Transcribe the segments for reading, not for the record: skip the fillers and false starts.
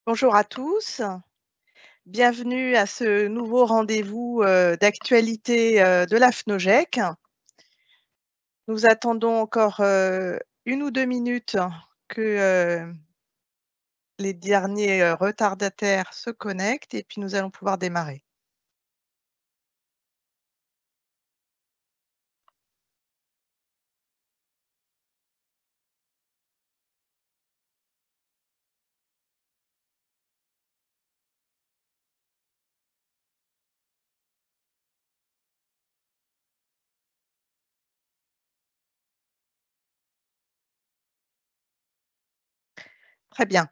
Bonjour à tous, bienvenue à ce nouveau rendez-vous d'actualité de la FNOGEC. Nous attendons encore 1 ou 2 minutes que les derniers retardataires se connectent et puis nous allons pouvoir démarrer. Très bien.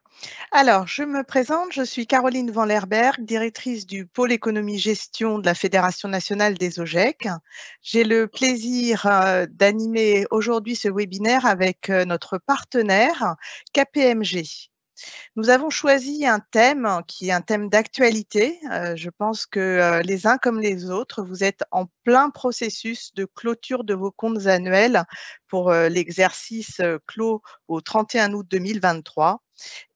Alors, je me présente, je suis Caroline Van Lerberg, directrice du pôle économie-gestion de la Fédération nationale des OGEC. J'ai le plaisir d'animer aujourd'hui ce webinaire avec notre partenaire KPMG. Nous avons choisi un thème qui est un thème d'actualité. Je pense que les uns comme les autres, vous êtes en plein processus de clôture de vos comptes annuels pour l'exercice clos au 31 août 2023.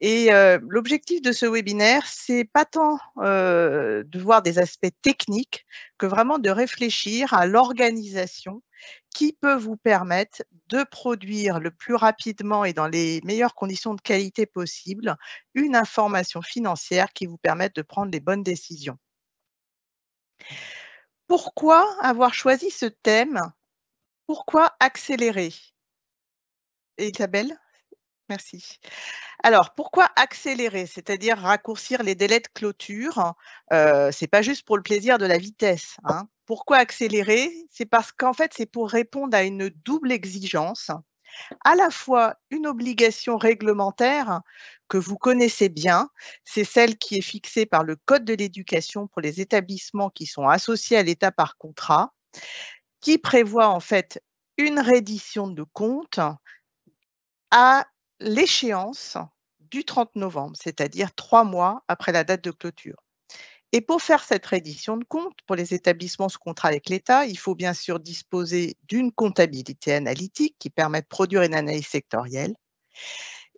Et l'objectif de ce webinaire, c'est pas tant de voir des aspects techniques que vraiment de réfléchir à l'organisation qui peut vous permettre de produire le plus rapidement et dans les meilleures conditions de qualité possible une information financière qui vous permette de prendre les bonnes décisions. Pourquoi avoir choisi ce thème? Pourquoi accélérer? Isabelle? Merci. Alors, pourquoi accélérer? C'est-à-dire raccourcir les délais de clôture. C'est pas juste pour le plaisir de la vitesse, hein. Pourquoi accélérer? C'est parce qu'en fait, c'est pour répondre à une double exigence, à la fois une obligation réglementaire que vous connaissez bien, c'est celle qui est fixée par le Code de l'éducation pour les établissements qui sont associés à l'État par contrat, qui prévoit en fait une reddition de comptes à l'échéance du 30 novembre, c'est-à-dire 3 mois après la date de clôture. Et pour faire cette reddition de compte, pour les établissements sous contrat avec l'État, il faut bien sûr disposer d'une comptabilité analytique qui permet de produire une analyse sectorielle.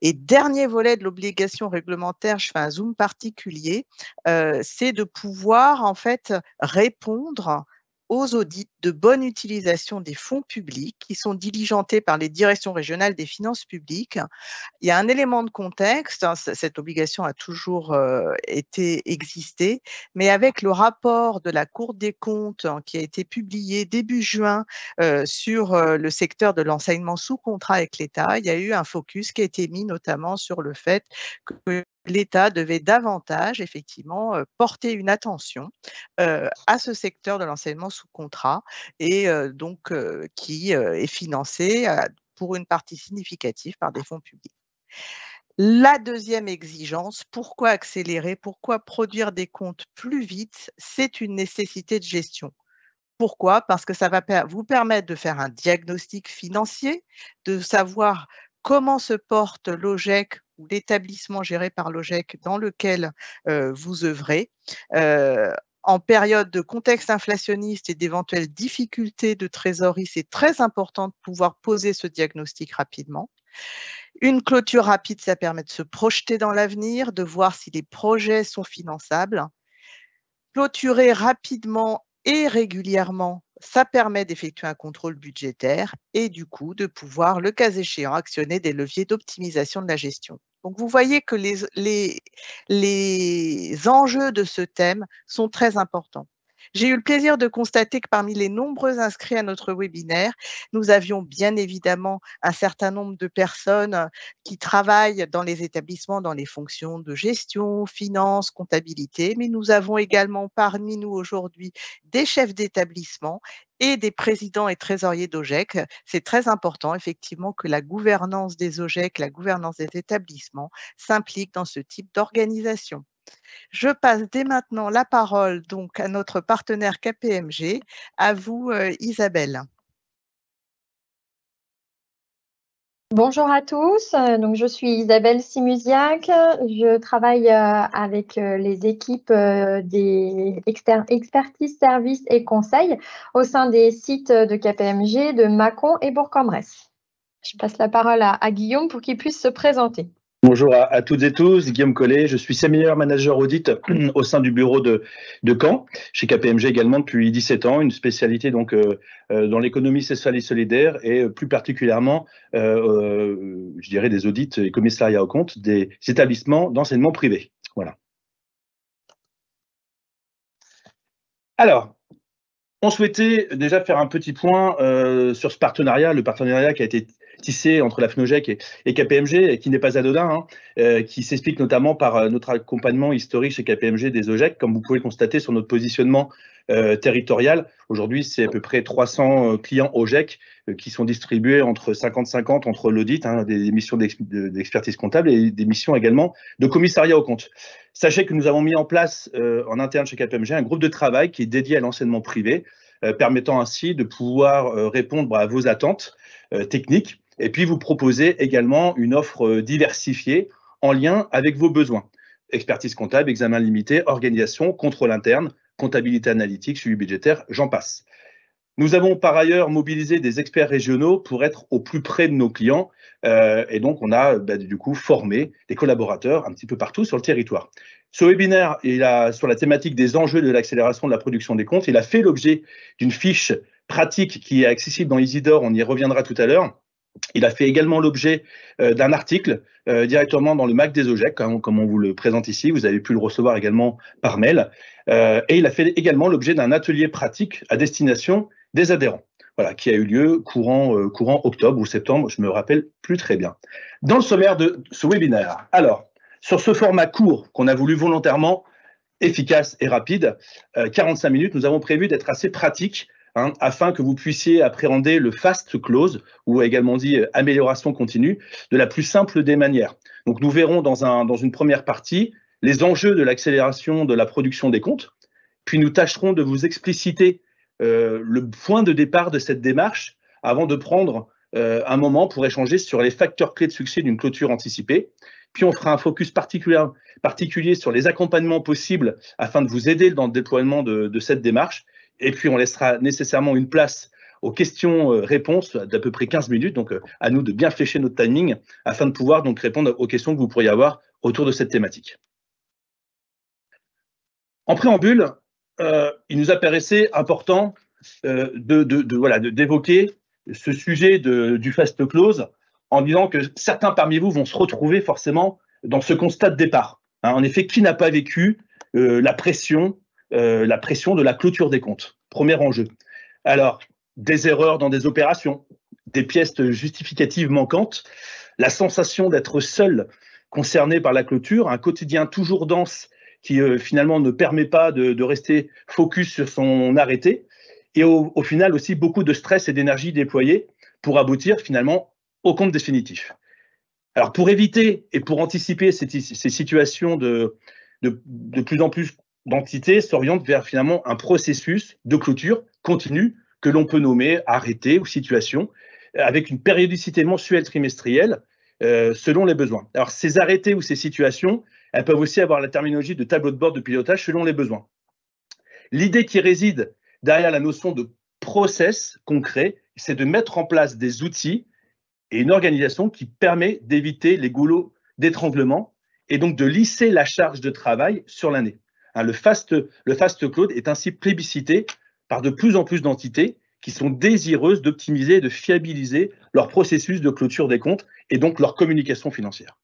Et dernier volet de l'obligation réglementaire, je fais un zoom particulier, c'est de pouvoir en fait répondre aux audits de bonne utilisation des fonds publics qui sont diligentés par les directions régionales des finances publiques. Il y a un élément de contexte, hein, cette obligation a toujours existé, mais avec le rapport de la Cour des comptes qui a été publié début juin sur le secteur de l'enseignement sous contrat avec l'État, il y a eu un focus qui a été mis notamment sur le fait que l'État devait davantage effectivement porter une attention à ce secteur de l'enseignement sous contrat et donc qui est financé pour une partie significative par des fonds publics. La deuxième exigence, pourquoi accélérer? Pourquoi produire des comptes plus vite? C'est une nécessité de gestion. Pourquoi? Parce que ça va vous permettre de faire un diagnostic financier, de savoir comment se porte l'OGEC ou l'établissement géré par l'OGEC dans lequel vous œuvrez. En période de contexte inflationniste et d'éventuelles difficultés de trésorerie, c'est très important de pouvoir poser ce diagnostic rapidement. Une clôture rapide, ça permet de se projeter dans l'avenir, de voir si les projets sont finançables. Clôturer rapidement et régulièrement, ça permet d'effectuer un contrôle budgétaire et du coup de pouvoir, le cas échéant, actionner des leviers d'optimisation de la gestion. Donc vous voyez que les enjeux de ce thème sont très importants. J'ai eu le plaisir de constater que parmi les nombreux inscrits à notre webinaire, nous avions bien évidemment un certain nombre de personnes qui travaillent dans les établissements, dans les fonctions de gestion, finance, comptabilité, mais nous avons également parmi nous aujourd'hui des chefs d'établissement et des présidents et trésoriers d'OGEC. C'est très important effectivement que la gouvernance des OGEC, la gouvernance des établissements s'implique dans ce type d'organisation. Je passe dès maintenant la parole donc à notre partenaire KPMG. À vous, Isabelle. Bonjour à tous, donc je suis Isabelle Simusiac, je travaille avec les équipes des expertise, services et conseils au sein des sites de KPMG de Mâcon et Bourg-en-Bresse. Je passe la parole à Guillaume pour qu'il puisse se présenter. Bonjour à toutes et tous, Guillaume Collet, je suis senior manager audit au sein du bureau de Caen, chez KPMG également depuis 17 ans, une spécialité donc dans l'économie sociale et solidaire et plus particulièrement, je dirais, des audits et commissariats aux comptes des établissements d'enseignement privé. Voilà. Alors, on souhaitait déjà faire un petit point sur ce partenariat, le partenariat qui a été tissé entre la FNOGEC et KPMG, et qui n'est pas anodin, qui s'explique notamment par notre accompagnement historique chez KPMG des OGEC, comme vous pouvez le constater sur notre positionnement territorial. Aujourd'hui, c'est à peu près 300 clients OGEC qui sont distribués entre 50-50 entre l'audit, des missions d'expertise comptable et des missions également de commissariat aux comptes. Sachez que nous avons mis en place en interne chez KPMG un groupe de travail qui est dédié à l'enseignement privé, permettant ainsi de pouvoir répondre à vos attentes techniques et puis vous proposer également une offre diversifiée en lien avec vos besoins. Expertise comptable, examen limité, organisation, contrôle interne, comptabilité analytique, suivi budgétaire, j'en passe. Nous avons par ailleurs mobilisé des experts régionaux pour être au plus près de nos clients et donc on a du coup formé des collaborateurs un petit peu partout sur le territoire. Ce webinaire, sur la thématique des enjeux de l'accélération de la production des comptes, il a fait l'objet d'une fiche pratique qui est accessible dans Isidore, on y reviendra tout à l'heure. Il a fait également l'objet d'un article directement dans le MAC des OGEC, comme on vous le présente ici. Vous avez pu le recevoir également par mail. Et il a fait également l'objet d'un atelier pratique à destination des adhérents, voilà, qui a eu lieu courant octobre ou septembre, je ne me rappelle plus très bien. Dans le sommaire de ce webinaire, alors, sur ce format court qu'on a voulu volontairement efficace et rapide, 45 minutes, nous avons prévu d'être assez pratiques afin que vous puissiez appréhender le fast close, ou également dit amélioration continue, de la plus simple des manières. Donc nous verrons dans une première partie les enjeux de l'accélération de la production des comptes, puis nous tâcherons de vous expliciter le point de départ de cette démarche avant de prendre un moment pour échanger sur les facteurs clés de succès d'une clôture anticipée. Puis on fera un focus particulier sur les accompagnements possibles afin de vous aider dans le déploiement de cette démarche. Et puis, on laissera nécessairement une place aux questions-réponses d'à peu près 15 minutes. Donc, à nous de bien flécher notre timing afin de pouvoir donc répondre aux questions que vous pourriez avoir autour de cette thématique. En préambule, il nous apparaissait important d'évoquer ce sujet du fast close en disant que certains parmi vous vont se retrouver forcément dans ce constat de départ. En effet, qui n'a pas vécu la pression de la clôture des comptes? Premier enjeu. Alors, des erreurs dans des opérations, des pièces justificatives manquantes, la sensation d'être seul concerné par la clôture, un quotidien toujours dense qui finalement ne permet pas de rester focus sur son arrêté, et au final aussi beaucoup de stress et d'énergie déployée pour aboutir finalement au compte définitif. Alors pour éviter et pour anticiper ces situations de plus en plus d'entités s'orientent vers finalement un processus de clôture continue que l'on peut nommer arrêté ou situation, avec une périodicité mensuelle trimestrielle selon les besoins. Alors ces arrêtés ou ces situations, elles peuvent aussi avoir la terminologie de tableau de bord de pilotage selon les besoins. L'idée qui réside derrière la notion de process concret, c'est de mettre en place des outils et une organisation qui permet d'éviter les goulots d'étranglement et donc de lisser la charge de travail sur l'année. Le fast close est ainsi plébiscité par de plus en plus d'entités qui sont désireuses d'optimiser et de fiabiliser leur processus de clôture des comptes et donc leur communication financière.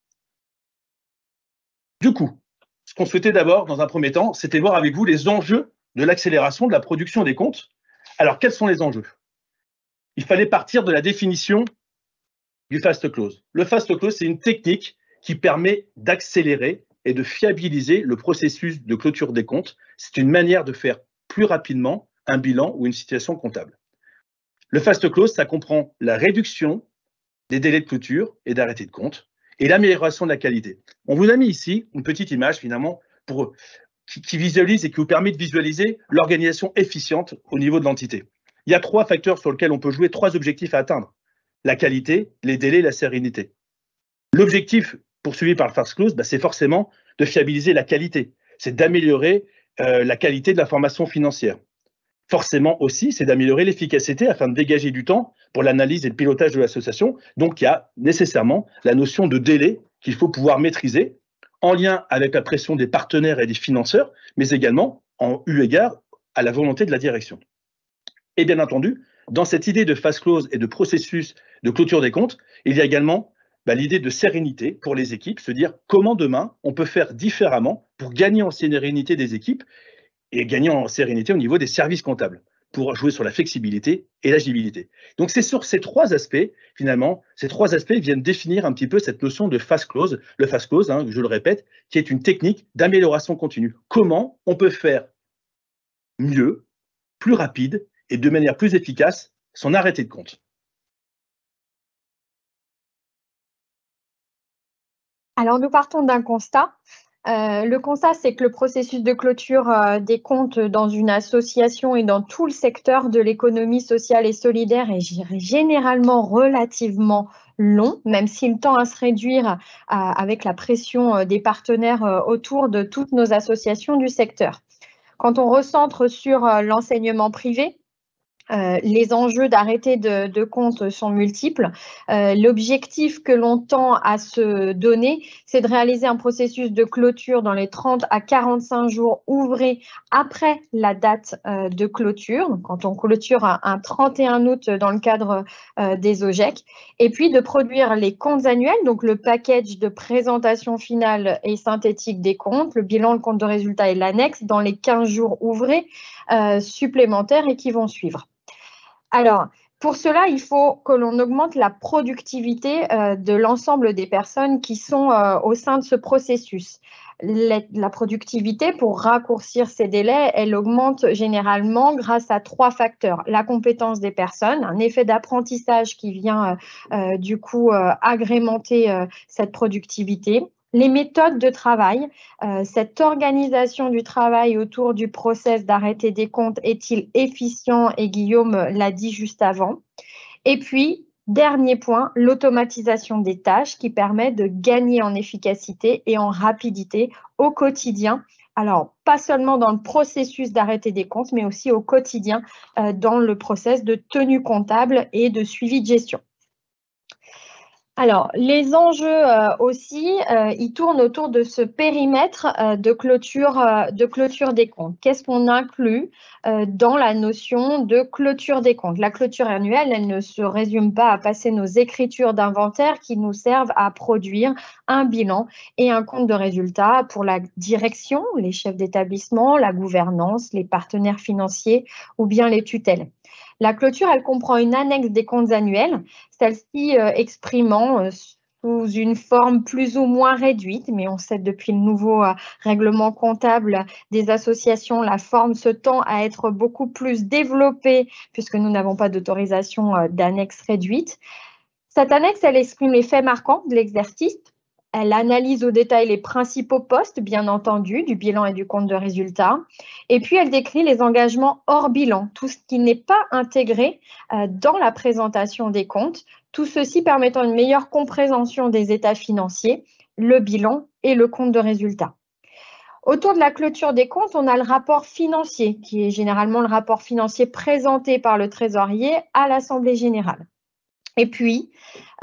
Du coup, ce qu'on souhaitait d'abord, dans un premier temps, c'était voir avec vous les enjeux de l'accélération de la production des comptes. Alors, quels sont les enjeux? Il fallait partir de la définition du fast close. Le fast close, c'est une technique qui permet d'accélérer et de fiabiliser le processus de clôture des comptes. C'est une manière de faire plus rapidement un bilan ou une situation comptable. Le fast close, ça comprend la réduction des délais de clôture et d'arrêté de compte et l'amélioration de la qualité. On vous a mis ici une petite image finalement qui visualise et qui vous permet de visualiser l'organisation efficiente au niveau de l'entité. Il y a 3 facteurs sur lesquels on peut jouer, 3 objectifs à atteindre: la qualité, les délais, la sérénité. L'objectif poursuivi par le fast close, c'est forcément de fiabiliser la qualité, c'est d'améliorer la qualité de l'information financière. Forcément aussi, c'est d'améliorer l'efficacité afin de dégager du temps pour l'analyse et le pilotage de l'association. Donc, il y a nécessairement la notion de délai qu'il faut pouvoir maîtriser en lien avec la pression des partenaires et des financeurs, mais également en eu égard à la volonté de la direction. Et bien entendu, dans cette idée de phase close et de processus de clôture des comptes, il y a également l'idée de sérénité pour les équipes, se dire comment demain on peut faire différemment pour gagner en sérénité des équipes et gagner en sérénité au niveau des services comptables, pour jouer sur la flexibilité et l'agilité. Donc c'est sur ces trois aspects, finalement, ces trois aspects viennent définir un petit peu cette notion de phase close. Le phase close, je le répète, qui est une technique d'amélioration continue. Comment on peut faire mieux, plus rapide et de manière plus efficace son arrêté de compte. Alors, nous partons d'un constat. Le constat, c'est que le processus de clôture des comptes dans une association et dans tout le secteur de l'économie sociale et solidaire est généralement relativement long, même s'il tend à se réduire avec la pression des partenaires autour de toutes nos associations du secteur. Quand on recentre sur l'enseignement privé, les enjeux d'arrêté de compte sont multiples. L'objectif que l'on tend à se donner, c'est de réaliser un processus de clôture dans les 30 à 45 jours ouvrés après la date de clôture, quand on clôture un 31 août dans le cadre des OGEC, et puis de produire les comptes annuels, donc le package de présentation finale et synthétique des comptes, le bilan, le compte de résultat et l'annexe dans les 15 jours ouvrés supplémentaires et qui vont suivre. Alors, pour cela, il faut que l'on augmente la productivité de l'ensemble des personnes qui sont au sein de ce processus. La productivité, pour raccourcir ces délais, elle augmente généralement grâce à trois facteurs. La compétence des personnes, un effet d'apprentissage qui vient du coup agrémenter cette productivité. Les méthodes de travail, cette organisation du travail autour du process d'arrêté des comptes est-il efficient? Et Guillaume l'a dit juste avant. Et puis, dernier point, l'automatisation des tâches qui permet de gagner en efficacité et en rapidité au quotidien. Alors, pas seulement dans le processus d'arrêté des comptes, mais aussi au quotidien dans le process de tenue comptable et de suivi de gestion. Alors, les enjeux aussi, ils tournent autour de ce périmètre de clôture des comptes. Qu'est-ce qu'on inclut dans la notion de clôture des comptes? La clôture annuelle, elle ne se résume pas à passer nos écritures d'inventaire qui nous servent à produire un bilan et un compte de résultat pour la direction, les chefs d'établissement, la gouvernance, les partenaires financiers ou bien les tutelles. La clôture, elle comprend une annexe des comptes annuels, celle-ci exprimant sous une forme plus ou moins réduite, mais on sait depuis le nouveau règlement comptable des associations, la forme se tend à être beaucoup plus développée puisque nous n'avons pas d'autorisation d'annexe réduite. Cette annexe, elle exprime les faits marquants de l'exercice. Elle analyse au détail les principaux postes, bien entendu, du bilan et du compte de résultat. Et puis, elle décrit les engagements hors bilan, tout ce qui n'est pas intégré dans la présentation des comptes, tout ceci permettant une meilleure compréhension des états financiers, le bilan et le compte de résultat. Autour de la clôture des comptes, on a le rapport financier, qui est généralement le rapport financier présenté par le trésorier à l'Assemblée générale. Et puis,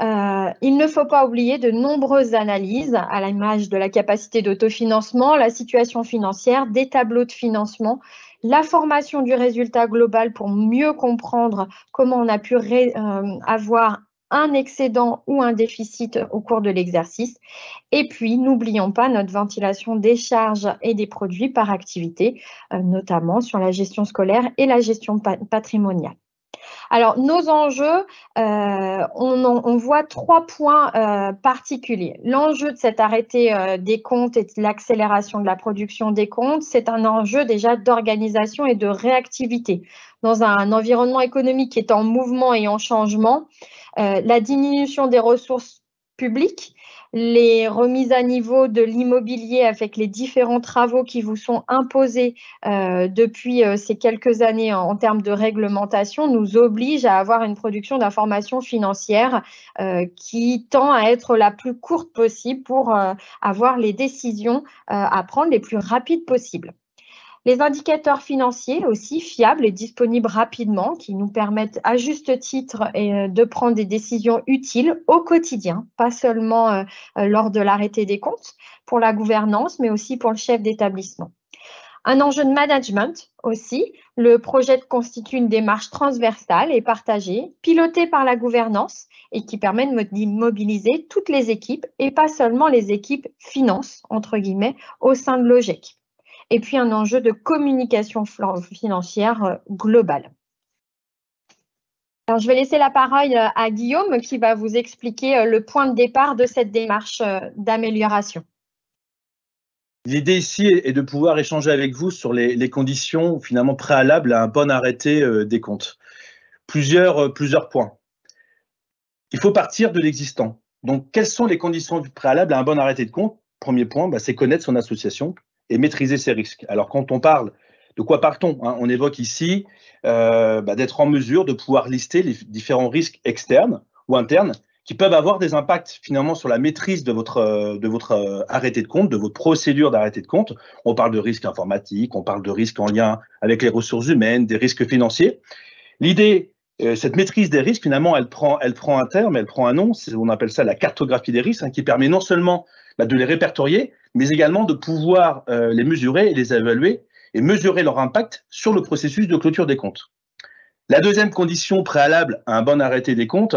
il ne faut pas oublier de nombreuses analyses à l'image de la capacité d'autofinancement, la situation financière, des tableaux de financement, la formation du résultat global pour mieux comprendre comment on a pu avoir un excédent ou un déficit au cours de l'exercice. Et puis, n'oublions pas notre ventilation des charges et des produits par activité, notamment sur la gestion scolaire et la gestion patrimoniale. Alors, nos enjeux, on voit trois points particuliers. L'enjeu de cet arrêté des comptes et de l'accélération de la production des comptes, c'est un enjeu déjà d'organisation et de réactivité. Dans un environnement économique qui est en mouvement et en changement, la diminution des ressources publiques, les remises à niveau de l'immobilier avec les différents travaux qui vous sont imposés depuis ces quelques années en termes de réglementation nous obligent à avoir une production d'informations financières qui tend à être la plus courte possible pour avoir les décisions à prendre les plus rapides possibles. Les indicateurs financiers aussi fiables et disponibles rapidement qui nous permettent à juste titre de prendre des décisions utiles au quotidien, pas seulement lors de l'arrêté des comptes pour la gouvernance, mais aussi pour le chef d'établissement. Un enjeu de management aussi. Le projet constitue une démarche transversale et partagée, pilotée par la gouvernance et qui permet de mobiliser toutes les équipes et pas seulement les équipes finance, entre guillemets, au sein de l'OGEC. Et puis un enjeu de communication financière globale. Alors, je vais laisser la parole à Guillaume qui va vous expliquer le point de départ de cette démarche d'amélioration. L'idée ici est de pouvoir échanger avec vous sur les conditions finalement préalables à un bon arrêté des comptes. Plusieurs points. Il faut partir de l'existant. Donc, quelles sont les conditions préalables à un bon arrêté de compte? Premier point, c'est connaître son association et maîtriser ses risques. Alors, quand on parle, de quoi parle-t-on? On évoque ici d'être en mesure de pouvoir lister les différents risques externes ou internes qui peuvent avoir des impacts finalement sur la maîtrise de votre arrêté de compte, de votre procédure d'arrêté de compte. On parle de risques informatiques, on parle de risques en lien avec les ressources humaines, des risques financiers. L'idée, cette maîtrise des risques, finalement, elle prend un terme, elle prend un nom, on appelle ça la cartographie des risques, qui permet non seulement de les répertorier, mais également de pouvoir les mesurer et les évaluer et mesurer leur impact sur le processus de clôture des comptes. La deuxième condition préalable à un bon arrêté des comptes,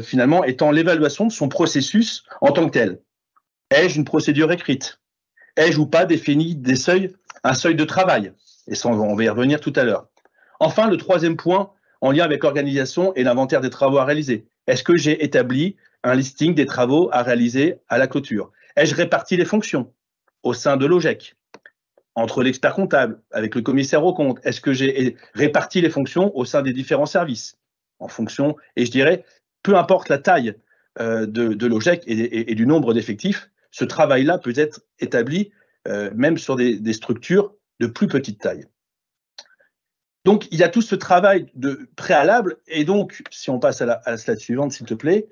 finalement, étant l'évaluation de son processus en tant que tel. Ai-je une procédure écrite? Ai-je ou pas défini un seuil de travail? Et ça, on va y revenir tout à l'heure. Enfin, le troisième point, en lien avec l'organisation et l'inventaire des travaux à réaliser. Est-ce que j'ai établi un listing des travaux à réaliser à la clôture? Ai-je réparti les fonctions au sein de l'OGEC? Entre l'expert comptable, avec le commissaire aux comptes, est-ce que j'ai réparti les fonctions au sein des différents services? En fonction, et je dirais, peu importe la taille de l'OGEC et du nombre d'effectifs, ce travail-là peut être établi même sur des structures de plus petite taille. Donc, il y a tout ce travail de préalable, et donc, si on passe à la slide suivante, s'il te plaît,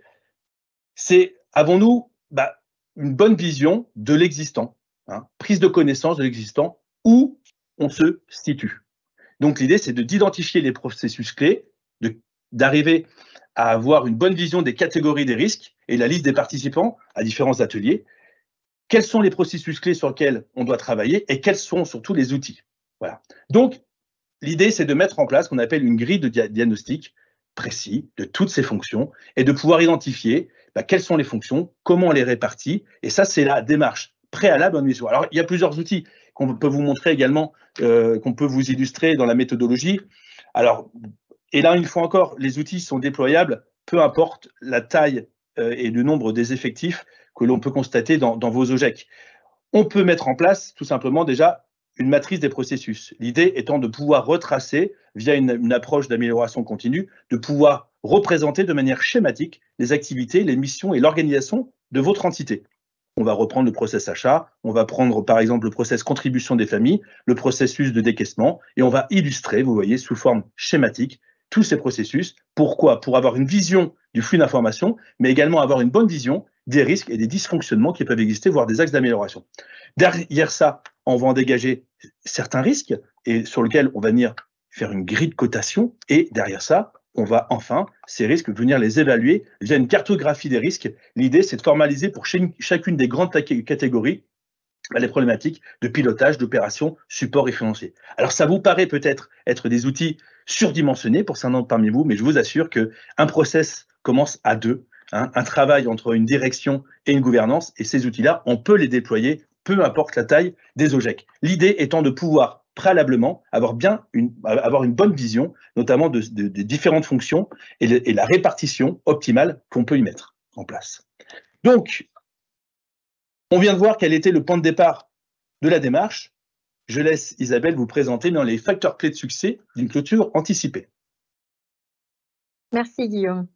c'est, avons-nous une bonne vision de l'existant, prise de connaissance de l'existant, où on se situe. Donc, l'idée, c'est d'identifier les processus clés, d'arriver à avoir une bonne vision des catégories des risques et la liste des participants à différents ateliers. Quels sont les processus clés sur lesquels on doit travailler et quels sont surtout les outils. Voilà. Donc, l'idée, c'est de mettre en place ce qu'on appelle une grille de diagnostic précis de toutes ces fonctions et de pouvoir identifier quelles sont les fonctions, comment on les répartit. Et ça, c'est la démarche préalable en mission. Alors, il y a plusieurs outils qu'on peut vous montrer également, qu'on peut vous illustrer dans la méthodologie. Alors, et là, une fois encore, les outils sont déployables, peu importe la taille et le nombre des effectifs que l'on peut constater dans vos OGEC. On peut mettre en place tout simplement déjà une matrice des processus. L'idée étant de pouvoir retracer, via une approche d'amélioration continue, de pouvoir représenter de manière schématique les activités, les missions et l'organisation de votre entité. On va reprendre le process achat, on va prendre par exemple le process contribution des familles, le processus de décaissement, et on va illustrer, vous voyez, sous forme schématique, tous ces processus. Pourquoi? Pour avoir une vision du flux d'informations, mais également avoir une bonne vision des risques et des dysfonctionnements qui peuvent exister, voire des axes d'amélioration. Derrière ça, on va en dégager certains risques et sur lesquels on va venir faire une grille de cotation. Et derrière ça, on va enfin, ces risques, venir les évaluer via une cartographie des risques. L'idée, c'est de formaliser pour chacune des grandes catégories les problématiques de pilotage, d'opération, support et financier. Alors, ça vous paraît peut-être être des outils surdimensionnés pour certains parmi vous, mais je vous assure qu'un process commence à deux, un travail entre une direction et une gouvernance, et ces outils-là, on peut les déployer, peu importe la taille des OGEC. L'idée étant de pouvoir préalablement avoir une bonne vision, notamment des différentes fonctions et la répartition optimale qu'on peut y mettre en place. Donc, on vient de voir quel était le point de départ de la démarche. Je laisse Isabelle vous présenter les facteurs clés de succès d'une clôture anticipée. Merci Guillaume.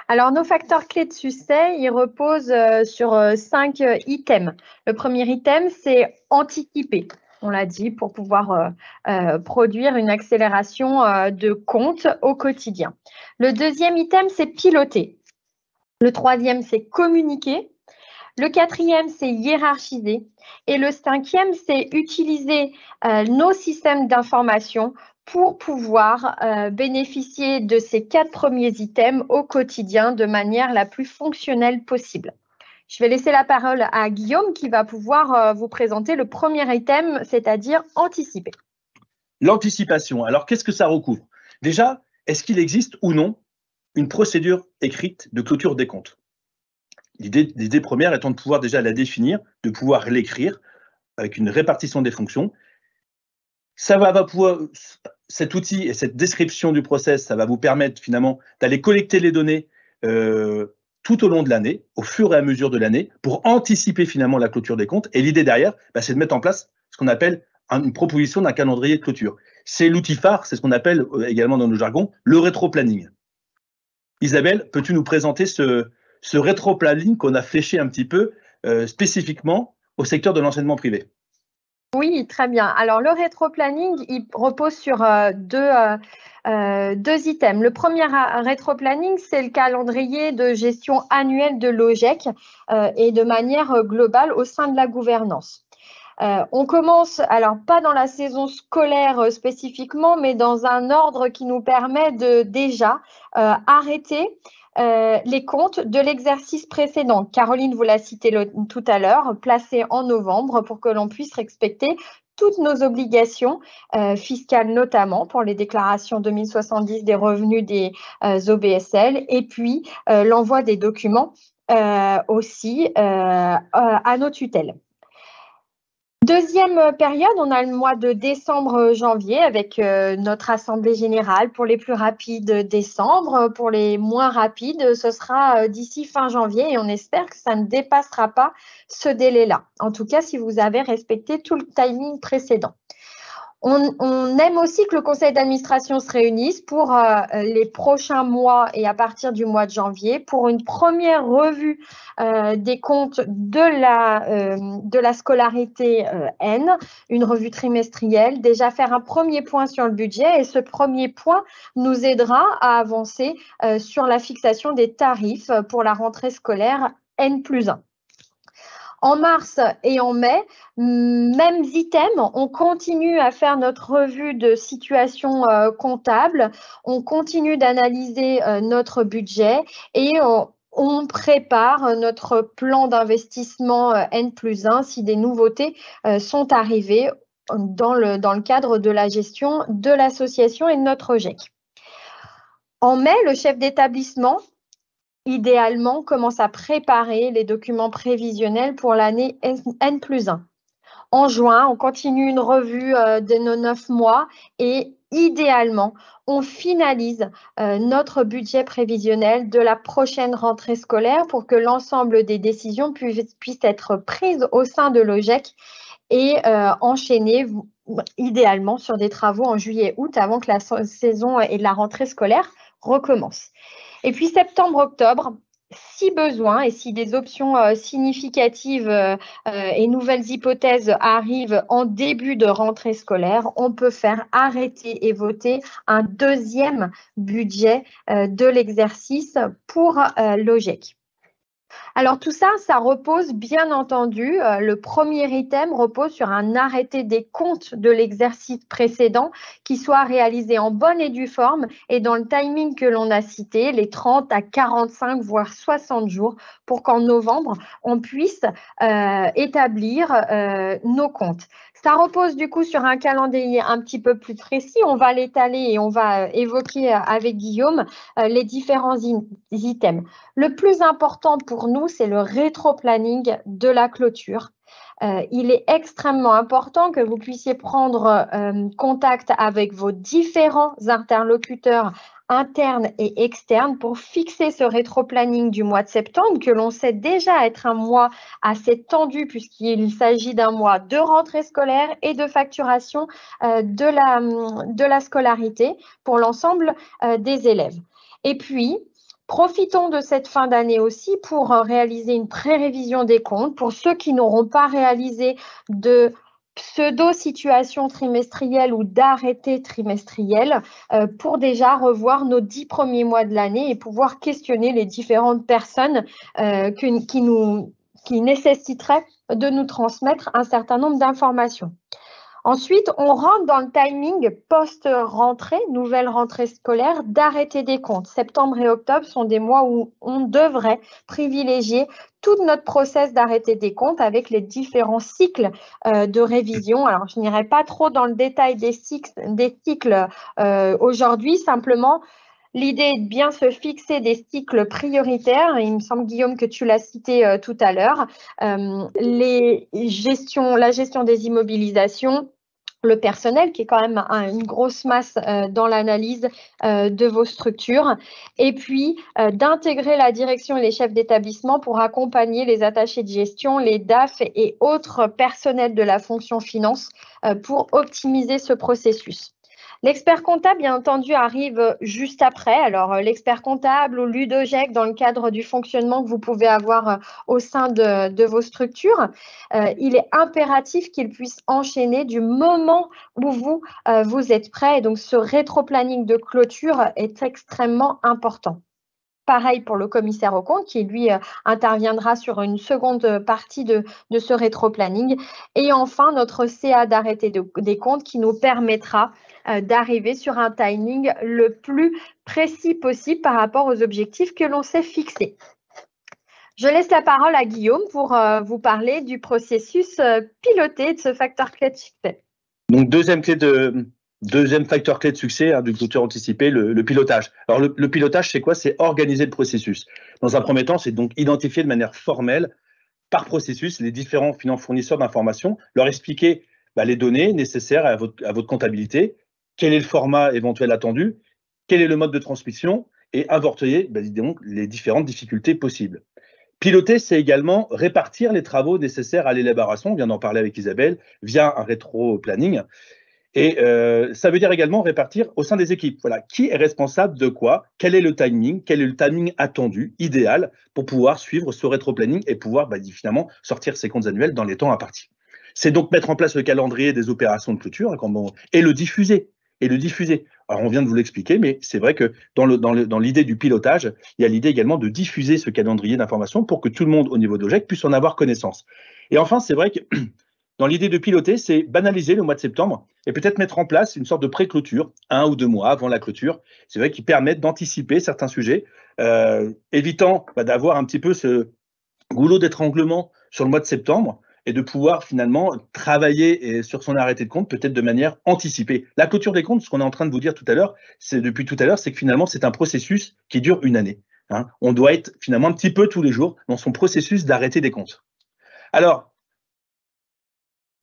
Alors, nos facteurs clés de succès, ils reposent sur 5 items. Le premier item, c'est anticiper. On l'a dit, pour pouvoir produire une accélération de compte au quotidien. Le deuxième item, c'est piloter. Le troisième, c'est communiquer. Le quatrième, c'est hiérarchiser. Et le cinquième, c'est utiliser nos systèmes d'information pour pouvoir bénéficier de ces 4 premiers items au quotidien de manière la plus fonctionnelle possible. Je vais laisser la parole à Guillaume qui va pouvoir vous présenter le premier item, c'est-à-dire anticiper. L'anticipation. Alors, qu'est-ce que ça recouvre? Déjà, est-ce qu'il existe ou non une procédure écrite de clôture des comptes? L'idée première étant de pouvoir déjà la définir, de pouvoir l'écrire avec une répartition des fonctions. Ça va pouvoir, cet outil et cette description du process, ça va vous permettre finalement d'aller collecter les données tout au long de l'année, au fur et à mesure de l'année, pour anticiper finalement la clôture des comptes. Et l'idée derrière, c'est de mettre en place ce qu'on appelle une proposition d'un calendrier de clôture. C'est l'outil phare, c'est ce qu'on appelle également dans nos jargons le rétro-planning. Isabelle, peux-tu nous présenter ce rétro-planning qu'on a fléché un petit peu spécifiquement au secteur de l'enseignement privé? Oui, très bien. Alors, le rétro-planning, il repose sur deux items. Le premier rétro-planning, c'est le calendrier de gestion annuelle de l'OGEC et de manière globale au sein de la gouvernance. On commence, alors pas dans la saison scolaire spécifiquement, mais dans un ordre qui nous permet de déjà arrêter les comptes de l'exercice précédent. Caroline vous l'a cité tout à l'heure, placé en novembre pour que l'on puisse respecter toutes nos obligations fiscales, notamment pour les déclarations 2070 des revenus des OBSL et puis l'envoi des documents aussi à nos tutelles. Deuxième période, on a le mois de décembre-janvier avec notre assemblée générale pour les plus rapides décembre. Pour les moins rapides, ce sera d'ici fin janvier et on espère que ça ne dépassera pas ce délai-là. En tout cas, si vous avez respecté tout le timing précédent. On aime aussi que le conseil d'administration se réunisse pour les prochains mois et à partir du mois de janvier pour une première revue des comptes de la scolarité N, une revue trimestrielle, déjà faire un premier point sur le budget et ce premier point nous aidera à avancer sur la fixation des tarifs pour la rentrée scolaire N+1. En mars et en mai, mêmes items, on continue à faire notre revue de situation comptable, on continue d'analyser notre budget et on prépare notre plan d'investissement N+1 si des nouveautés sont arrivées dans le cadre de la gestion de l'association et de notre OGEC. En mai, le chef d'établissement idéalement, commence à préparer les documents prévisionnels pour l'année N+1. En juin, on continue une revue de nos 9 mois et idéalement, on finalise notre budget prévisionnel de la prochaine rentrée scolaire pour que l'ensemble des décisions puissent être prises au sein de l'OGEC et enchaîner idéalement sur des travaux en juillet-août avant que la saison et la rentrée scolaire recommence. Et puis septembre-octobre, si besoin et si des options significatives et nouvelles hypothèses arrivent en début de rentrée scolaire, on peut faire arrêter et voter un deuxième budget de l'exercice pour l'OGEC. Alors tout ça, ça repose bien entendu, le premier item repose sur un arrêté des comptes de l'exercice précédent qui soit réalisé en bonne et due forme et dans le timing que l'on a cité, les 30 à 45 voire 60 jours pour qu'en novembre, on puisse établir nos comptes. Ça repose du coup sur un calendrier un petit peu plus précis. On va l'étaler et on va évoquer avec Guillaume les différents items. Le plus important pour nous, c'est le rétro-planning de la clôture. Il est extrêmement important que vous puissiez prendre contact avec vos différents interlocuteurs internes et externes pour fixer ce rétro-planning du mois de septembre que l'on sait déjà être un mois assez tendu puisqu'il s'agit d'un mois de rentrée scolaire et de facturation de la scolarité pour l'ensemble des élèves. Et puis, profitons de cette fin d'année aussi pour réaliser une pré-révision des comptes pour ceux qui n'auront pas réalisé de pseudo-situation trimestrielle ou d'arrêté trimestriel pour déjà revoir nos 10 premiers mois de l'année et pouvoir questionner les différentes personnes qui qui nécessiterait de nous transmettre un certain nombre d'informations. Ensuite, on rentre dans le timing post-rentrée, nouvelle rentrée scolaire, d'arrêter des comptes. Septembre et octobre sont des mois où on devrait privilégier tout notre process d'arrêter des comptes avec les différents cycles de révision. Alors, je n'irai pas trop dans le détail des cycles aujourd'hui, simplement. L'idée est de bien se fixer des cycles prioritaires. Il me semble, Guillaume, que tu l'as cité tout à l'heure. La gestion des immobilisations, le personnel, qui est quand même une grosse masse dans l'analyse de vos structures, et puis d'intégrer la direction et les chefs d'établissement pour accompagner les attachés de gestion, les DAF et autres personnels de la fonction finance pour optimiser ce processus. L'expert comptable, bien entendu, arrive juste après. Alors, l'expert comptable ou l'UDOGEC, dans le cadre du fonctionnement que vous pouvez avoir au sein de vos structures, il est impératif qu'il puisse enchaîner du moment où vous êtes prêt. Et donc, ce rétro-planning de clôture est extrêmement important. Pareil pour le commissaire aux comptes qui, lui, interviendra sur une seconde partie de ce rétro-planning. Et enfin, notre CA d'arrêté des comptes qui nous permettra d'arriver sur un timing le plus précis possible par rapport aux objectifs que l'on s'est fixés. Je laisse la parole à Guillaume pour vous parler du processus piloté de ce facteur clé de succès. Donc, deuxième facteur clé de succès d'une clôture anticipée, le pilotage. Alors, le pilotage, c'est quoi? C'est organiser le processus. Dans un premier temps, c'est donc identifier de manière formelle, par processus, les différents fournisseurs d'informations, leur expliquer les données nécessaires à votre comptabilité, quel est le format éventuel attendu, quel est le mode de transmission, et inventorier donc, les différentes difficultés possibles. Piloter, c'est également répartir les travaux nécessaires à l'élaboration, on vient d'en parler avec Isabelle, via un rétro-planning. Et ça veut dire également répartir au sein des équipes. Voilà, qui est responsable de quoi? Quel est le timing attendu, idéal, pour pouvoir suivre ce rétro-planning et pouvoir finalement sortir ses comptes annuels dans les temps impartis. C'est donc mettre en place le calendrier des opérations de clôture et le diffuser. Alors, on vient de vous l'expliquer, mais c'est vrai que dans l'idée du pilotage, il y a l'idée également de diffuser ce calendrier d'informations pour que tout le monde au niveau d'OGEC puisse en avoir connaissance. Et enfin, c'est vrai que dans l'idée de piloter, c'est banaliser le mois de septembre et peut-être mettre en place une sorte de pré-clôture, 1 ou 2 mois avant la clôture. C'est vrai qu'ils permettent d'anticiper certains sujets, évitant d'avoir un petit peu ce goulot d'étranglement sur le mois de septembre et de pouvoir finalement travailler sur son arrêté de compte peut-être de manière anticipée. La clôture des comptes, ce qu'on est en train de vous dire depuis tout à l'heure, c'est que finalement, c'est un processus qui dure une année. On doit être finalement un petit peu tous les jours dans son processus d'arrêté des comptes. Alors,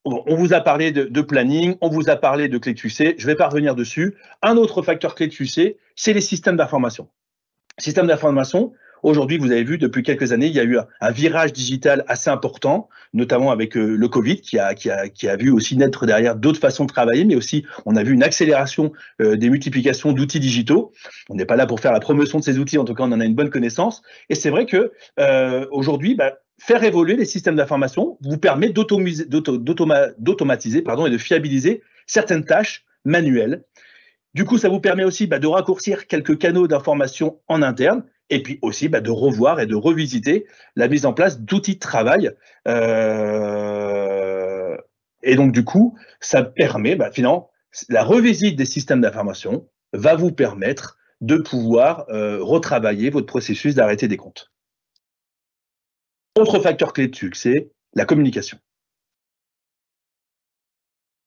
on vous a parlé de planning, on vous a parlé de clé de succès, je ne vais pas revenir dessus. Un autre facteur clé de succès, c'est les systèmes d'information. Systèmes d'information, aujourd'hui, vous avez vu, depuis quelques années, il y a eu un virage digital assez important, notamment avec le Covid, qui a vu aussi naître derrière d'autres façons de travailler, mais aussi, on a vu une accélération des multiplications d'outils digitaux. On n'est pas là pour faire la promotion de ces outils, en tout cas, on en a une bonne connaissance. Et c'est vrai que aujourd'hui, faire évoluer les systèmes d'information vous permet d'automatiser et de fiabiliser certaines tâches manuelles. Du coup, ça vous permet aussi de raccourcir quelques canaux d'information en interne et puis aussi de revoir et de revisiter la mise en place d'outils de travail. Et donc, du coup, ça permet, finalement, la revisite des systèmes d'information va vous permettre de pouvoir retravailler votre processus d'arrêté des comptes. Autre facteur clé de succès, la communication.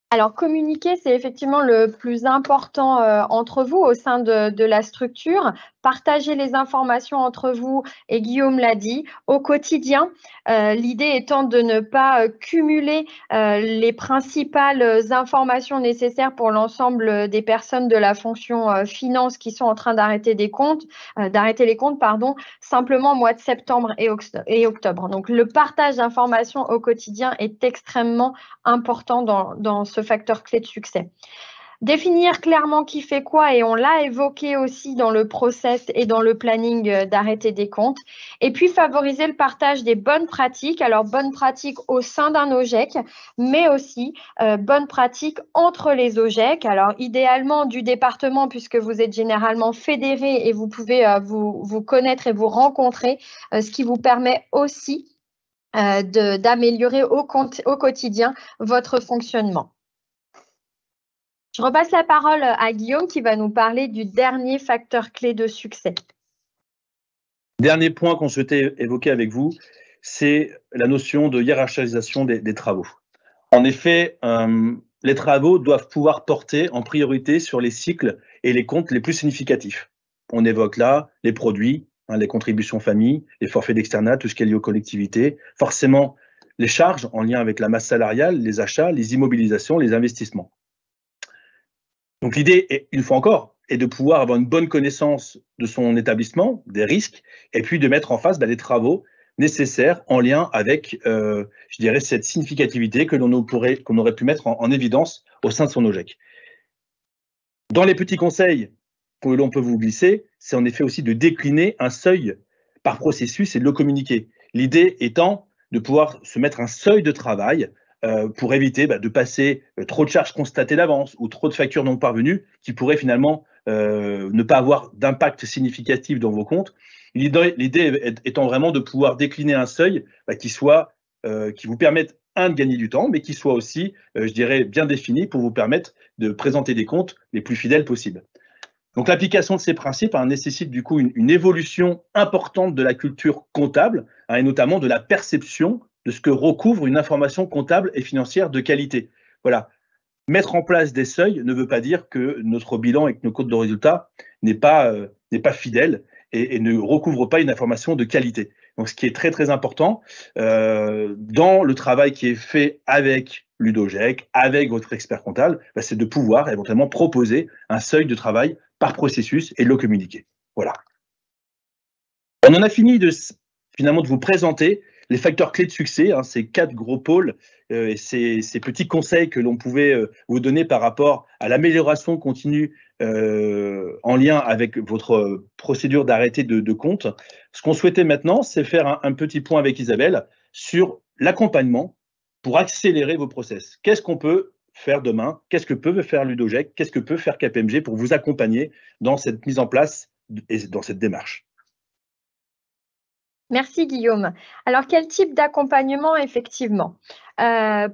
Alors, communiquer, c'est effectivement le plus important entre vous au sein de la structure. Partager les informations entre vous, et Guillaume l'a dit, au quotidien. L'idée étant de ne pas cumuler les principales informations nécessaires pour l'ensemble des personnes de la fonction finance qui sont en train d'arrêter les comptes, simplement au mois de septembre et octobre. Donc, le partage d'informations au quotidien est extrêmement important dans ce facteur clé de succès. Définir clairement qui fait quoi, et on l'a évoqué aussi dans le process et dans le planning d'arrêté des comptes. Et puis, favoriser le partage des bonnes pratiques. Alors, bonnes pratiques au sein d'un OGEC, mais aussi bonnes pratiques entre les OGEC. Alors, idéalement du département, puisque vous êtes généralement fédérés et vous pouvez vous connaître et vous rencontrer, ce qui vous permet aussi d'améliorer au quotidien votre fonctionnement. Je repasse la parole à Guillaume qui va nous parler du dernier facteur clé de succès. Dernier point qu'on souhaitait évoquer avec vous, c'est la notion de hiérarchisation des travaux. En effet, les travaux doivent pouvoir porter en priorité sur les cycles et les comptes les plus significatifs. On évoque là les produits, les contributions famille, les forfaits d'externat, tout ce qui est lié aux collectivités, forcément les charges en lien avec la masse salariale, les achats, les immobilisations, les investissements. Donc l'idée, une fois encore, est de pouvoir avoir une bonne connaissance de son établissement, des risques, et puis de mettre en face les travaux nécessaires en lien avec, je dirais, cette significativité qu'on aurait pu mettre en évidence au sein de son OGEC. Dans les petits conseils que l'on peut vous glisser, c'est en effet aussi de décliner un seuil par processus et de le communiquer. L'idée étant de pouvoir se mettre un seuil de travail pour éviter de passer trop de charges constatées d'avance ou trop de factures non parvenues qui pourraient finalement ne pas avoir d'impact significatif dans vos comptes. L'idée étant vraiment de pouvoir décliner un seuil qui vous permette, de gagner du temps, mais qui soit aussi, je dirais, bien défini pour vous permettre de présenter des comptes les plus fidèles possibles. Donc l'application de ces principes nécessite du coup une évolution importante de la culture comptable et notamment de la perception de ce que recouvre une information comptable et financière de qualité. Voilà. Mettre en place des seuils ne veut pas dire que notre bilan et que nos comptes de résultats n'est pas fidèle et ne recouvre pas une information de qualité. Donc, ce qui est très, très important dans le travail qui est fait avec Ludogec, avec votre expert comptable, c'est de pouvoir éventuellement proposer un seuil de travail par processus et de le communiquer. Voilà. On en a fini finalement de vous présenter les facteurs clés de succès, ces 4 gros pôles et ces petits conseils que l'on pouvait vous donner par rapport à l'amélioration continue en lien avec votre procédure d'arrêté de compte. Ce qu'on souhaitait maintenant, c'est faire un petit point avec Isabelle sur l'accompagnement pour accélérer vos process. Qu'est-ce qu'on peut faire demain? Qu'est-ce que peut faire Ludogec? Qu'est-ce que peut faire KPMG pour vous accompagner dans cette mise en place et dans cette démarche? Merci Guillaume. Alors, quel type d'accompagnement effectivement?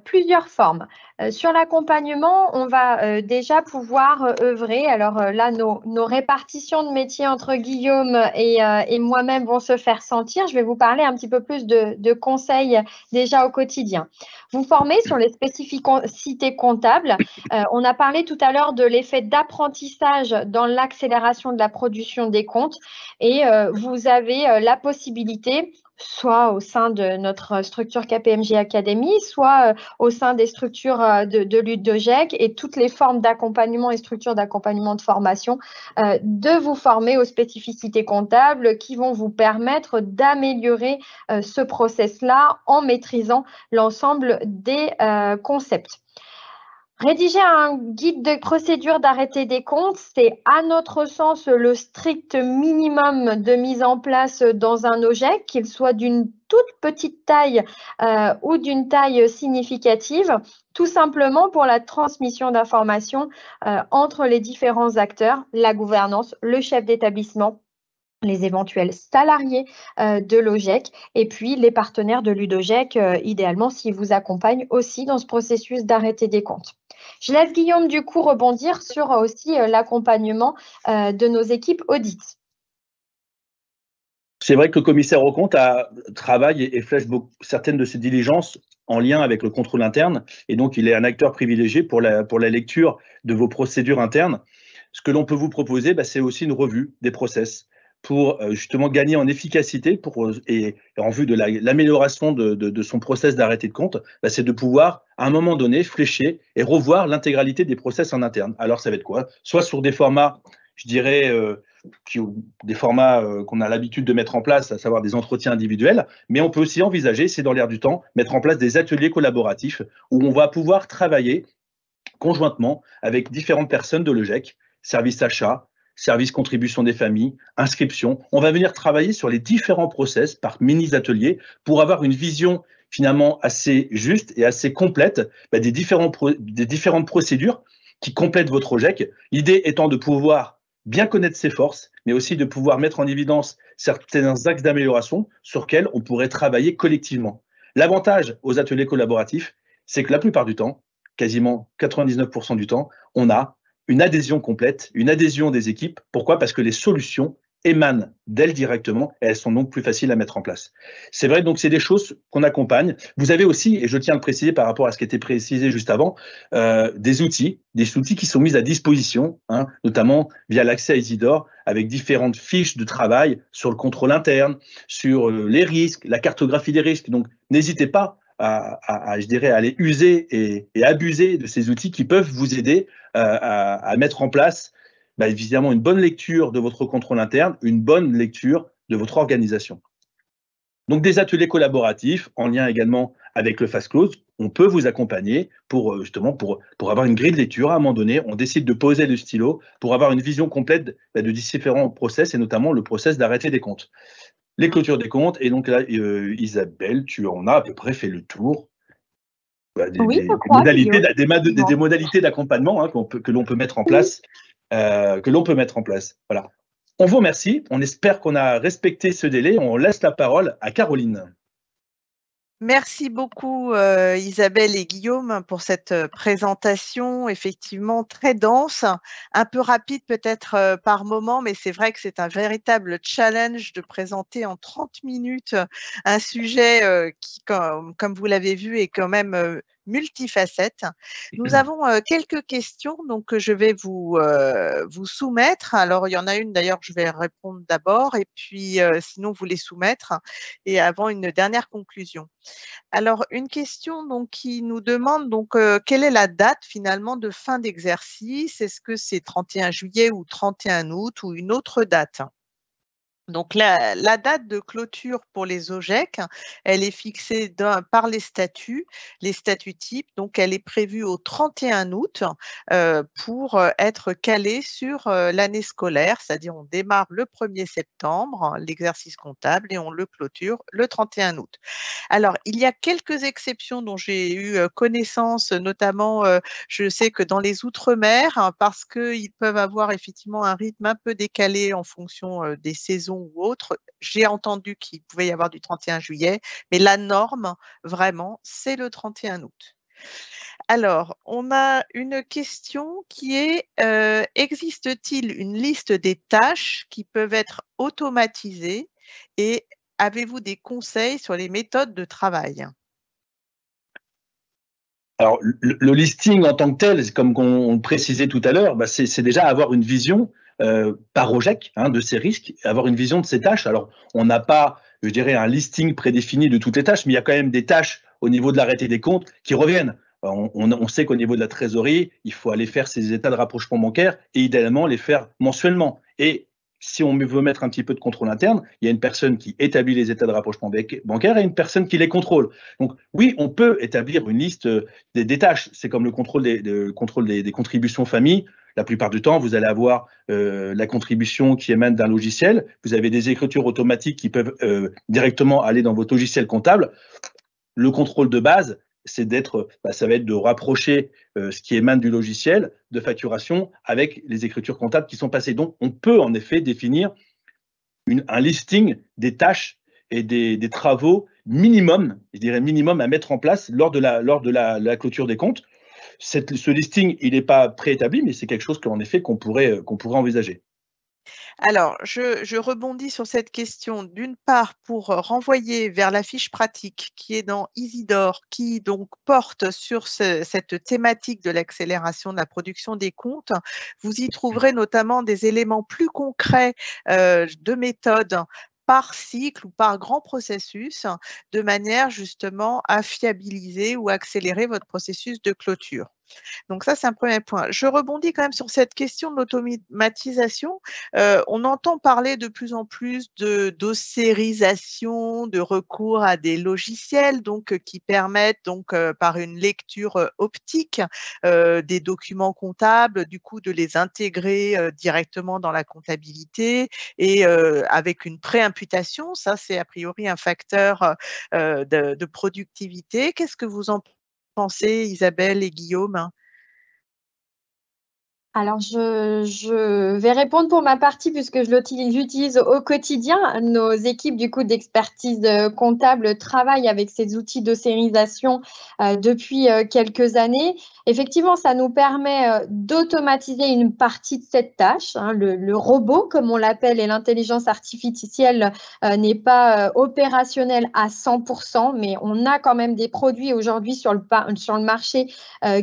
Plusieurs formes. Sur l'accompagnement, on va déjà pouvoir œuvrer. Alors là, nos répartitions de métiers entre Guillaume et moi-même vont se faire sentir. Je vais vous parler un petit peu plus de conseils déjà au quotidien. Vous formez sur les spécificités comptables. On a parlé tout à l'heure de l'effet d'apprentissage dans l'accélération de la production des comptes et vous avez la possibilité soit au sein de notre structure KPMG Academy, soit au sein des structures de Ludogec et toutes les formes d'accompagnement et structures d'accompagnement de formation, de vous former aux spécificités comptables qui vont vous permettre d'améliorer ce process-là en maîtrisant l'ensemble des concepts. Rédiger un guide de procédure d'arrêté des comptes, c'est à notre sens le strict minimum de mise en place dans un OGEC, qu'il soit d'une toute petite taille ou d'une taille significative, tout simplement pour la transmission d'informations entre les différents acteurs, la gouvernance, le chef d'établissement, les éventuels salariés de l'OGEC et puis les partenaires de Ludogec, idéalement s'ils vous accompagnent aussi dans ce processus d'arrêté des comptes. Je laisse Guillaume du coup rebondir sur aussi l'accompagnement de nos équipes audit. C'est vrai que le commissaire aux comptes travaille et flèche certaines de ses diligences en lien avec le contrôle interne et donc il est un acteur privilégié pour la lecture de vos procédures internes. Ce que l'on peut vous proposer, c'est aussi une revue des process pour justement gagner en efficacité et en vue de l'amélioration de son process d'arrêté de compte, c'est de pouvoir à un moment donné flécher et revoir l'intégralité des process en interne. Alors ça va être quoi? Soit sur des formats, je dirais, des formats qu'on a l'habitude de mettre en place, à savoir des entretiens individuels, mais on peut aussi envisager, c'est dans l'air du temps, mettre en place des ateliers collaboratifs où on va pouvoir travailler conjointement avec différentes personnes de l'OGEC, service achat, service contribution des familles, inscription. On va venir travailler sur les différents process par mini-ateliers pour avoir une vision finalement assez juste et assez complète des différentes procédures qui complètent votre OGEC. L'idée étant de pouvoir bien connaître ses forces, mais aussi de pouvoir mettre en évidence certains axes d'amélioration sur lesquels on pourrait travailler collectivement. L'avantage aux ateliers collaboratifs, c'est que la plupart du temps, quasiment 99% du temps, on a une adhésion complète, une adhésion des équipes. Pourquoi? Parce que les solutions émanent d'elles directement et elles sont donc plus faciles à mettre en place. C'est vrai, donc c'est des choses qu'on accompagne. Vous avez aussi, et je tiens à le préciser par rapport à ce qui était précisé juste avant, des outils qui sont mis à disposition, hein, notamment via l'accès à Isidore, avec différentes fiches de travail sur le contrôle interne, sur les risques, la cartographie des risques. Donc n'hésitez pas je dirais, à aller user et abuser de ces outils qui peuvent vous aider à mettre en place évidemment une bonne lecture de votre contrôle interne, une bonne lecture de votre organisation. Donc des ateliers collaboratifs en lien également avec le Fast Close, on peut vous accompagner pour justement pour avoir une grille de lecture. À un moment donné, on décide de poser le stylo pour avoir une vision complète de différents process et notamment le process d'arrêté des comptes. Les clôtures des comptes, et donc là, Isabelle, tu en as à peu près fait le tour Oui, je crois, des modalités d'accompagnement hein, que l'on peut mettre en place. Voilà. On vous remercie. On espère qu'on a respecté ce délai. On laisse la parole à Caroline. Merci beaucoup Isabelle et Guillaume pour cette présentation effectivement très dense, un peu rapide peut-être par moment, mais c'est vrai que c'est un véritable challenge de présenter en 30 minutes un sujet qui, comme vous l'avez vu, est quand même multifacette. Nous avons quelques questions donc que je vais vous soumettre. Alors, il y en a une d'ailleurs que je vais répondre d'abord et puis sinon vous les soumettre et avant une dernière conclusion. Alors, une question donc, qui nous demande donc, quelle est la date finalement de fin d'exercice? Est-ce que c'est 31 juillet ou 31 août ou une autre date? Donc, la date de clôture pour les OGEC, elle est fixée par les statuts types. Donc, elle est prévue au 31 août pour être calée sur l'année scolaire, c'est-à-dire on démarre le 1er septembre l'exercice comptable et on le clôture le 31 août. Alors, il y a quelques exceptions dont j'ai eu connaissance, notamment, je sais que dans les outre-mer, hein, parce qu'ils peuvent avoir effectivement un rythme un peu décalé en fonction des saisons ou autres, j'ai entendu qu'il pouvait y avoir du 31 juillet, mais la norme, vraiment, c'est le 31 août. Alors, on a une question qui est, existe-t-il une liste des tâches qui peuvent être automatisées et avez-vous des conseils sur les méthodes de travail? Alors, le listing en tant que tel, comme on le précisait tout à l'heure, c'est déjà avoir une vision par OGEC hein, de ces risques, avoir une vision de ces tâches. Alors, on n'a pas, je dirais, un listing prédéfini de toutes les tâches, mais il y a quand même des tâches au niveau de l'arrêté des comptes qui reviennent. On sait qu'au niveau de la trésorerie, il faut aller faire ces états de rapprochement bancaire et idéalement les faire mensuellement. Et si on veut mettre un petit peu de contrôle interne, il y a une personne qui établit les états de rapprochement bancaire et une personne qui les contrôle. Donc oui, on peut établir une liste des tâches. C'est comme le contrôle des contributions famille. La plupart du temps, vous allez avoir la contribution qui émane d'un logiciel. Vous avez des écritures automatiques qui peuvent directement aller dans votre logiciel comptable. Le contrôle de base, c'est ça va être de rapprocher ce qui émane du logiciel de facturation avec les écritures comptables qui sont passées. Donc, on peut en effet définir un listing des tâches et des travaux minimum, je dirais minimum à mettre en place lors de la clôture des comptes. Ce listing, il n'est pas préétabli, mais c'est quelque chose qu'en effet qu'on pourrait envisager. Alors, je rebondis sur cette question, d'une part pour renvoyer vers la fiche pratique qui est dans Isidore, qui donc porte sur cette thématique de l'accélération de la production des comptes. Vous y trouverez notamment des éléments plus concrets de méthode par cycle ou par grand processus, de manière justement à fiabiliser ou accélérer votre processus de clôture. Donc ça, c'est un premier point. Je rebondis quand même sur cette question de l'automatisation. On entend parler de plus en plus d'ossérisation, de recours à des logiciels donc qui permettent donc par une lecture optique des documents comptables, du coup de les intégrer directement dans la comptabilité et avec une préimputation. Ça, c'est a priori un facteur de productivité. Qu'est-ce que vous en pensez, Isabelle et Guillaume? Alors, je vais répondre pour ma partie puisque j'utilise au quotidien. Nos équipes du coup d'expertise comptable travaillent avec ces outils de sérisation depuis quelques années. Effectivement, ça nous permet d'automatiser une partie de cette tâche. Hein. Le robot, comme on l'appelle, et l'intelligence artificielle n'est pas opérationnel à 100%, mais on a quand même des produits aujourd'hui sur le marché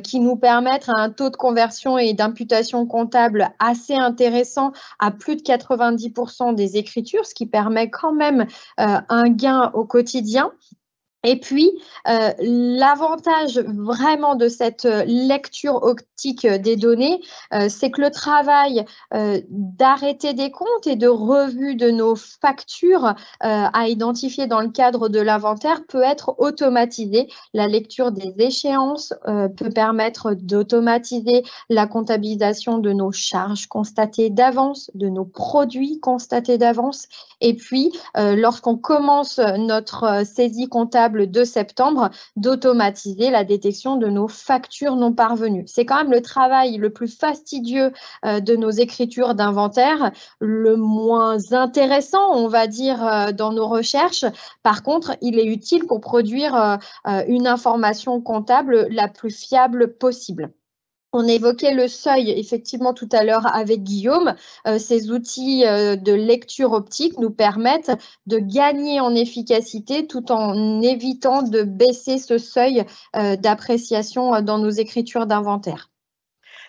qui nous permettent un taux de conversion et d'imputation comptable assez intéressant à plus de 90% des écritures, ce qui permet quand même un gain au quotidien. Et puis, l'avantage vraiment de cette lecture optique des données, c'est que le travail d'arrêté des comptes et de revue de nos factures à identifier dans le cadre de l'inventaire peut être automatisé. La lecture des échéances peut permettre d'automatiser la comptabilisation de nos charges constatées d'avance, de nos produits constatés d'avance. Et puis, lorsqu'on commence notre saisie comptable de septembre, d'automatiser la détection de nos factures non parvenues. C'est quand même le travail le plus fastidieux de nos écritures d'inventaire, le moins intéressant, on va dire, dans nos recherches. Par contre, il est utile pour produire une information comptable la plus fiable possible. On évoquait le seuil, effectivement, tout à l'heure avec Guillaume. Ces outils de lecture optique nous permettent de gagner en efficacité tout en évitant de baisser ce seuil d'appréciation dans nos écritures d'inventaire.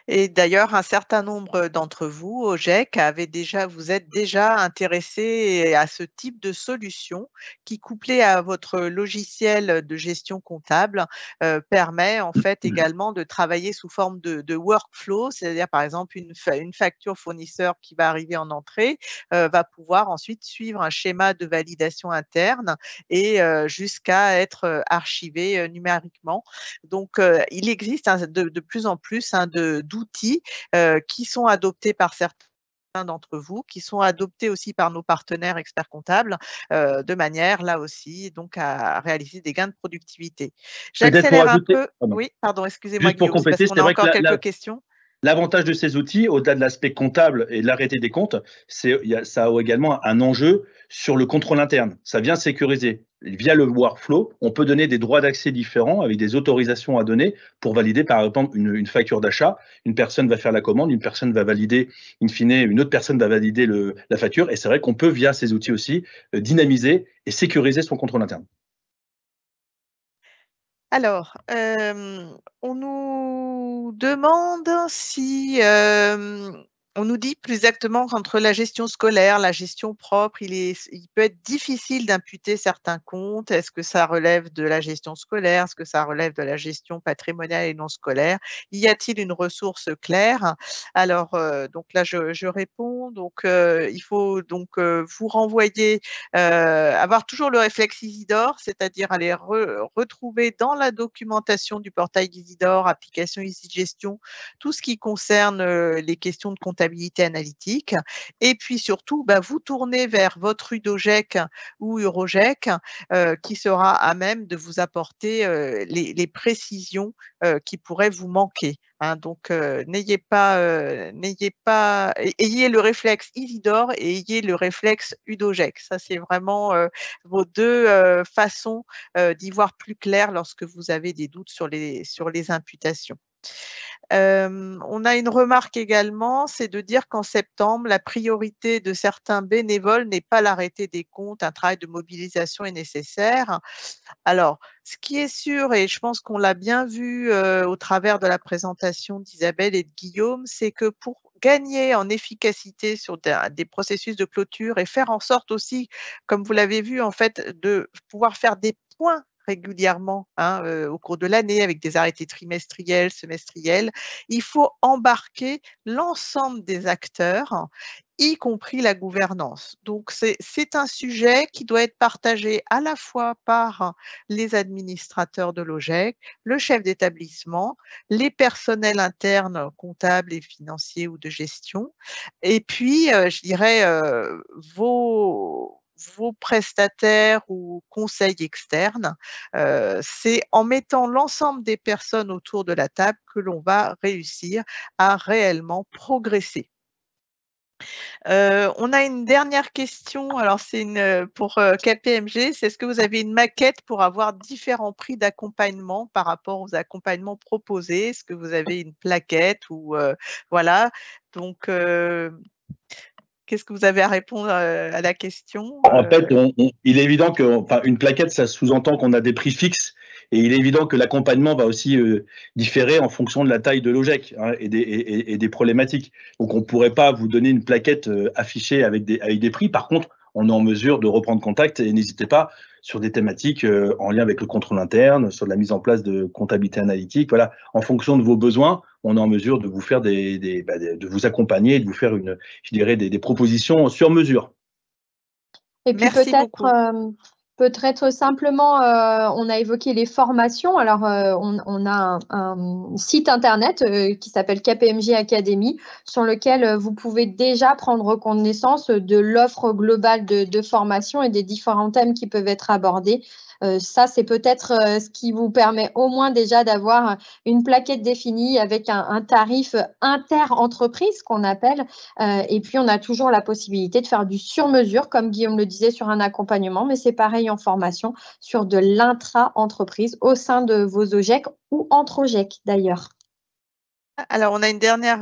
Et d'ailleurs, un certain nombre d'entre vous, au GEC, vous êtes déjà intéressés à ce type de solution qui, couplé à votre logiciel de gestion comptable, permet en fait également de travailler sous forme de workflow, c'est-à-dire par exemple une facture fournisseur qui va arriver en entrée va pouvoir ensuite suivre un schéma de validation interne et jusqu'à être archivé numériquement. Donc, il existe de plus en plus d'outils qui sont adoptés par certains d'entre vous, qui sont adoptés aussi par nos partenaires experts comptables, de manière, là aussi, donc à réaliser des gains de productivité. Peut-être pour J'accélère un ajouter, peu. Oui, pardon, excusez-moi juste pour Guillaume, c'est parce compléter, qu'on c'est a vrai que encore quelques questions. l'avantage de ces outils, au-delà de l'aspect comptable et de l'arrêté des comptes, ça a également un enjeu sur le contrôle interne. Ça vient sécuriser. Via le workflow, on peut donner des droits d'accès différents avec des autorisations à donner pour valider, par exemple, une facture d'achat. Une personne va faire la commande, une personne va valider, in fine, une autre personne va valider la facture. Et c'est vrai qu'on peut, via ces outils aussi, dynamiser et sécuriser son contrôle interne. Alors, on nous demande si, on nous dit plus exactement qu'entre la gestion scolaire, la gestion propre, il peut être difficile d'imputer certains comptes. Est-ce que ça relève de la gestion scolaire? Est-ce que ça relève de la gestion patrimoniale et non scolaire? Y a-t-il une ressource claire? Alors, donc là, je réponds. Donc, il faut donc vous renvoyer avoir toujours le réflexe Isidore, c'est-à-dire aller retrouver dans la documentation du portail d'Isidore, application EasyGestion, tout ce qui concerne les questions de comptabilité analytique. Et puis surtout, bah, vous tournez vers votre UDOGEC ou Eurogec qui sera à même de vous apporter les précisions qui pourraient vous manquer. Hein. Donc, ayez le réflexe Isidore et ayez le réflexe UDOGEC. Ça, c'est vraiment vos deux façons d'y voir plus clair lorsque vous avez des doutes sur les imputations. On a une remarque également, c'est de dire qu'en septembre, la priorité de certains bénévoles n'est pas l'arrêté des comptes, un travail de mobilisation est nécessaire. Alors, ce qui est sûr, et je pense qu'on l'a bien vu au travers de la présentation d'Isabelle et de Guillaume, c'est que pour gagner en efficacité sur des processus de clôture et faire en sorte aussi, comme vous l'avez vu, en fait, de pouvoir faire des points régulièrement hein, au cours de l'année avec des arrêtés trimestriels, semestriels, il faut embarquer l'ensemble des acteurs y compris la gouvernance. Donc, c'est un sujet qui doit être partagé à la fois par les administrateurs de l'OGEC, le chef d'établissement, les personnels internes comptables et financiers ou de gestion, et puis, je dirais, vos prestataires ou conseils externes. C'est en mettant l'ensemble des personnes autour de la table que l'on va réussir à réellement progresser. On a une dernière question, alors c'est pour KPMG, c'est est-ce que vous avez une maquette pour avoir différents prix d'accompagnement par rapport aux accompagnements proposés? Est-ce que vous avez une plaquette ou voilà, donc qu'est-ce que vous avez à répondre à la question? En fait, il est évident qu'une plaquette, ça sous-entend qu'on a des prix fixes, et il est évident que l'accompagnement va aussi différer en fonction de la taille de l'OGEC, hein, et des problématiques. Donc, on ne pourrait pas vous donner une plaquette affichée avec des prix. Par contre, on est en mesure de reprendre contact, et n'hésitez pas sur des thématiques en lien avec le contrôle interne, sur la mise en place de comptabilité analytique. Voilà, en fonction de vos besoins, on est en mesure de vous faire de vous accompagner et de vous faire je dirais, des propositions sur mesure. Et puis Merci beaucoup. peut-être simplement, on a évoqué les formations. Alors, on a un site internet qui s'appelle KPMG Academy, sur lequel vous pouvez déjà prendre connaissance de l'offre globale de formation et des différents thèmes qui peuvent être abordés. Ça, c'est peut-être ce qui vous permet au moins déjà d'avoir une plaquette définie avec un tarif inter-entreprise qu'on appelle. Et puis, on a toujours la possibilité de faire du sur-mesure, comme Guillaume le disait, sur un accompagnement, mais c'est pareil en formation, sur de l'intra-entreprise au sein de vos OGEC ou entre OGEC d'ailleurs. Alors, on a une dernière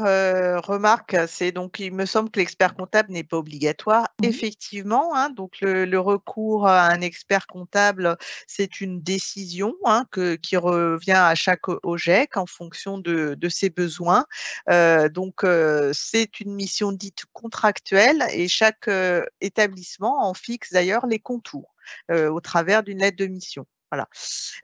remarque, c'est donc il me semble que l'expert comptable n'est pas obligatoire. Effectivement, hein, donc le recours à un expert comptable, c'est une décision hein, qui revient à chaque OGEC en fonction de ses besoins. Donc, c'est une mission dite contractuelle et chaque établissement en fixe d'ailleurs les contours au travers d'une lettre de mission. Voilà.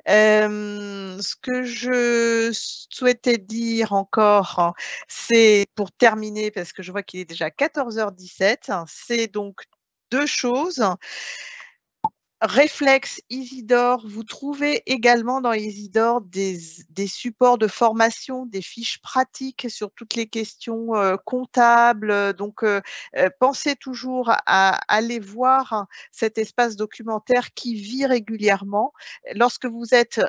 Ce que je souhaitais dire encore, hein, c'est pour terminer, parce que je vois qu'il est déjà 14h17, c'est donc 2 choses. Réflexe Isidore, vous trouvez également dans Isidore des supports de formation, des fiches pratiques sur toutes les questions comptables. Donc, pensez toujours à aller voir cet espace documentaire qui vit régulièrement. Lorsque vous êtes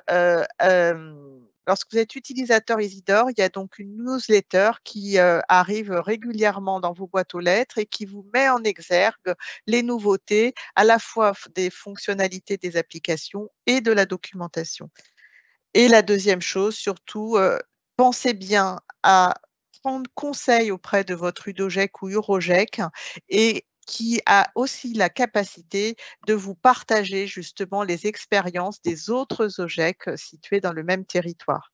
utilisateur Isidore, il y a donc une newsletter qui arrive régulièrement dans vos boîtes aux lettres et qui vous met en exergue les nouveautés, à la fois des fonctionnalités des applications et de la documentation. Et la deuxième chose, surtout, pensez bien à prendre conseil auprès de votre UDOGEC ou UROGEC et qui a aussi la capacité de vous partager justement les expériences des autres OGEC situés dans le même territoire.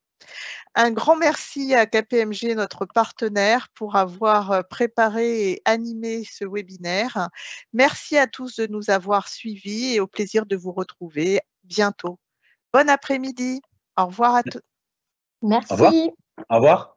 Un grand merci à KPMG, notre partenaire, pour avoir préparé et animé ce webinaire. Merci à tous de nous avoir suivis et au plaisir de vous retrouver bientôt. Bon après-midi. Au revoir à tous. Merci. Au revoir. Au revoir.